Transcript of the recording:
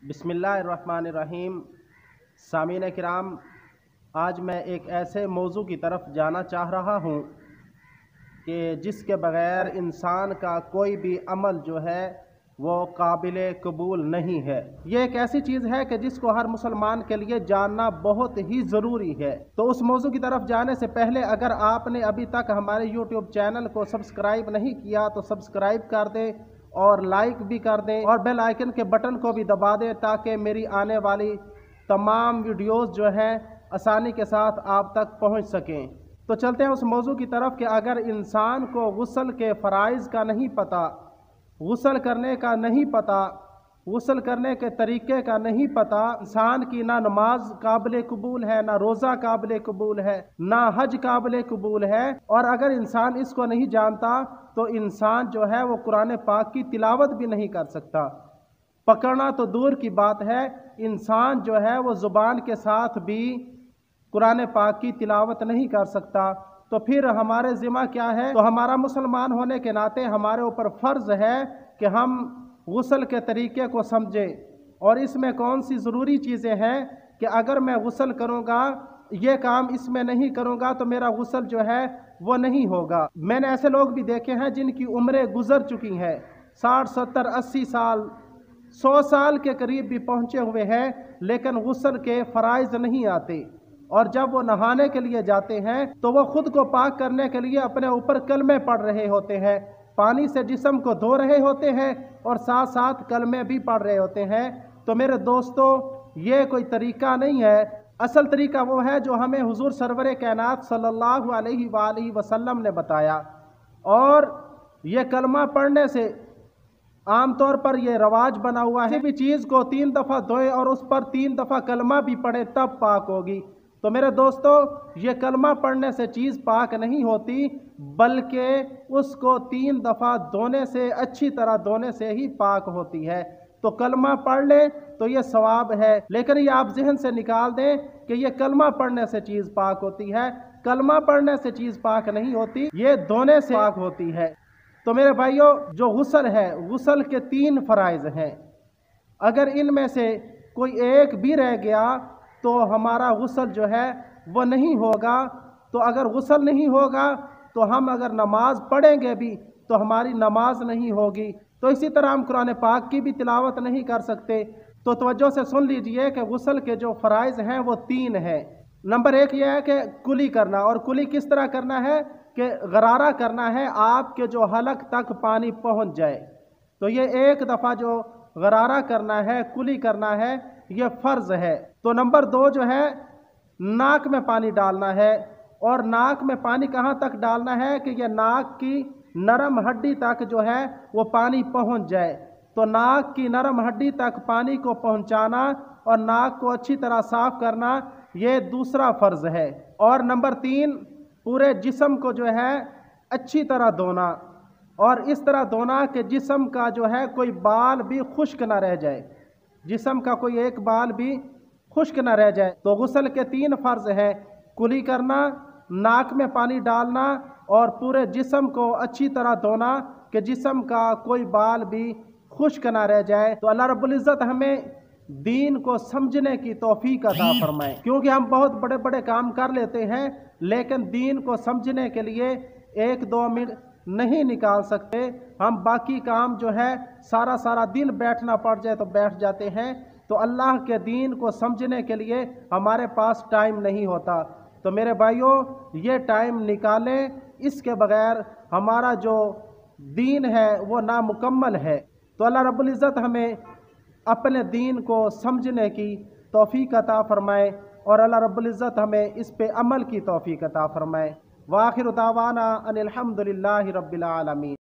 बिस्मिल्लाहिर्रहमानिर्रहीम। सामीन किराम, आज मैं एक ऐसे मौजू की तरफ जाना चाह रहा हूँ कि जिसके बग़ैर इंसान का कोई भी अमल जो है वो काबिल कबूल नहीं है। ये एक ऐसी चीज़ है कि जिसको हर मुसलमान के लिए जानना बहुत ही ज़रूरी है। तो उस मौजू की तरफ जाने से पहले अगर आपने अभी तक हमारे YouTube चैनल को सब्सक्राइब नहीं किया तो सब्सक्राइब कर दें और लाइक भी कर दें और बेल आइकन के बटन को भी दबा दें ताकि मेरी आने वाली तमाम वीडियोस जो हैं आसानी के साथ आप तक पहुंच सकें। तो चलते हैं उस मौजू की तरफ कि अगर इंसान को गुस्ल के फ़राइज़ का नहीं पता, गुस्ल करने का नहीं पता, गुस्ल करने के तरीके का नहीं पता, इंसान की ना नमाज काबिल कबूल है, ना रोज़ा काबिल कबूल है, ना हज काबिल कबूल है। और अगर इंसान इसको नहीं जानता तो इंसान जो है वो कुरान पाक की तिलावत भी नहीं कर सकता। पकड़ना तो दूर की बात है, इंसान जो है वो ज़ुबान के साथ भी कुरान पाक की तिलावत नहीं कर सकता। तो फिर हमारे ज़िम्मा क्या है? तो हमारा मुसलमान होने के नाते हमारे ऊपर फ़र्ज़ है कि हम गुस्ल के तरीके को समझें और इसमें कौन सी ज़रूरी चीज़ें हैं कि अगर मैं गुस्ल करूँगा, ये काम इसमें नहीं करूँगा तो मेरा गुस्ल जो है वो नहीं होगा। मैंने ऐसे लोग भी देखे हैं जिनकी उम्रें गुजर चुकी हैं, 60, 70, 80 साल, 100 साल के करीब भी पहुँचे हुए हैं, लेकिन गुस्ल के फ़राइज़ नहीं आते। और जब वो नहाने के लिए जाते हैं तो वो खुद को पाक करने के लिए अपने ऊपर कलमे पढ़ रहे होते हैं, पानी से जिस्म को धो रहे होते हैं और साथ साथ कलमे भी पढ़ रहे होते हैं। तो मेरे दोस्तों, ये कोई तरीका नहीं है। असल तरीका वो है जो हमें हुजूर सरवर कायनात सल्लल्लाहु अलैहि वसल्लम ने बताया। और ये कलमा पढ़ने से आम तौर पर यह रवाज बना हुआ है, किसी भी चीज़ को 3 दफ़ा धोए और उस पर 3 दफ़ा कलमा भी पढ़े तब पाक होगी। तो मेरे दोस्तों, ये कलमा पढ़ने से चीज़ पाक नहीं होती, बल्कि उसको 3 दफ़ा धोने से, अच्छी तरह धोने से ही पाक होती है। तो कलमा पढ़ लें तो ये सवाब है, लेकिन ये आप जहन से निकाल दें कि ये कलमा पढ़ने से चीज़ पाक होती है। कलमा पढ़ने से चीज़ पाक नहीं होती, ये धोने से पाक होती है। तो मेरे भाइयों, जो गुस्ल है, गुस्ल के 3 फ़राइज़ हैं। अगर इनमें से कोई एक भी रह गया तो हमारा गुस्ल जो है वो नहीं होगा। तो अगर गुस्ल नहीं होगा तो हम अगर नमाज पढ़ेंगे भी तो हमारी नमाज नहीं होगी। तो इसी तरह हम कुरान पाक की भी तिलावत नहीं कर सकते। तो तवज्जो से सुन लीजिए कि गुस्ल के जो फ़राइज़ हैं वो 3 हैं। नंबर 1 यह है कि कुली करना। और कुली किस तरह करना है कि गरारा करना है, आपके जो हलक तक पानी पहुंच जाए। तो ये एक दफ़ा जो गरारा करना है, कुली करना है, ये फ़र्ज़ है। तो नंबर 2 जो है, नाक में पानी डालना है। और नाक में पानी कहाँ तक डालना है कि ये नाक की नरम हड्डी तक जो है वो पानी पहुंच जाए। तो नाक की नरम हड्डी तक पानी को पहुंचाना और नाक को अच्छी तरह साफ़ करना, ये दूसरा फ़र्ज़ है। और नंबर 3, पूरे जिस्म को जो है अच्छी तरह धोना, और इस तरह धोना कि जिस्म का जो है कोई बाल भी खुश्क ना रह जाए, जिस्म का कोई एक बाल भी खुश्क ना रह जाए। तो गुस्ल के 3 फ़र्ज़ हैं: कुली करना, नाक में पानी डालना और पूरे जिस्म को अच्छी तरह धोना कि जिस्म का कोई बाल भी खुश्क ना रह जाए। तो अल्लाह रब्बुल इज़्ज़त हमें दीन को समझने की तौफीक अता फरमाए, क्योंकि हम बहुत बड़े बड़े काम कर लेते हैं लेकिन दीन को समझने के लिए 1-2 मिनट नहीं निकाल सकते। हम बाकी काम जो है सारा सारा दिन बैठना पड़ जाए तो बैठ जाते हैं। तो अल्लाह के दीन को समझने के लिए हमारे पास टाइम नहीं होता। तो मेरे भाइयों, ये टाइम निकालें, इसके बगैर हमारा जो दीन है वो नामुकम्मल है। तो अल्लाह रब्बुल इज़्ज़त हमें अपने दीन को समझने की तौफीक अता फरमाए और अल्लाह रब्बुल इज़्ज़त हमें इस पे अमल की तौफीक अता फरमाए। वाखिर दावाना अनिल हम्दुलिल्लाहि रब्बिल आलमीन।